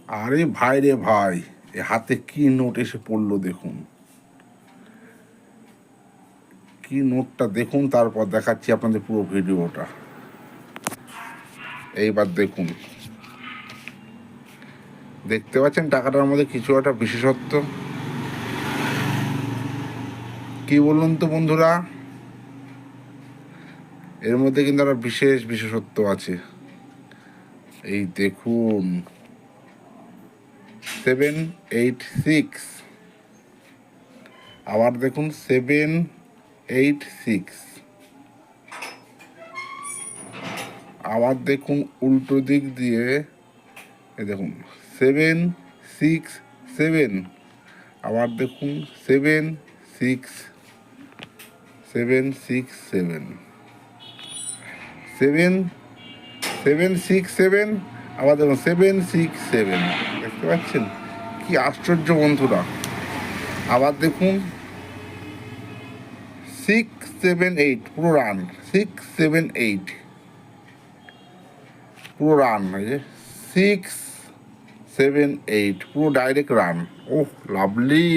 আরে ভাই রে ভাই, এ হাতে কি নোট এসে পড়লো দেখুন, কি নোটটা দেখুন, তারপর দেখাচ্ছি আপনাদের পুরো ভিডিওটা। এইবার দেখুন, দেখতে পাচ্ছেন টাকাটার মধ্যে কিছু একটা বিশেষত্ব। কি বলুন তো বন্ধুরা, এর মধ্যে কিন্তু একটা বিশেষ বিশেষত্ব আছে। এই দেখুন, 786। আবার দেখুন 786। আবার দেখুন উল্টো দিক দিয়ে, এই দেখুন 767। আবার দেখুন 767। 767। আবার দেখুন 767। দেখতে পাচ্ছেন কি আশ্চর্য বন্ধুরা। আবার দেখুন 678, পুরো রান। 678 পুরো রান, এই যে 678 পুরো ডাইরেক্ট রান। ওহ লাভলি।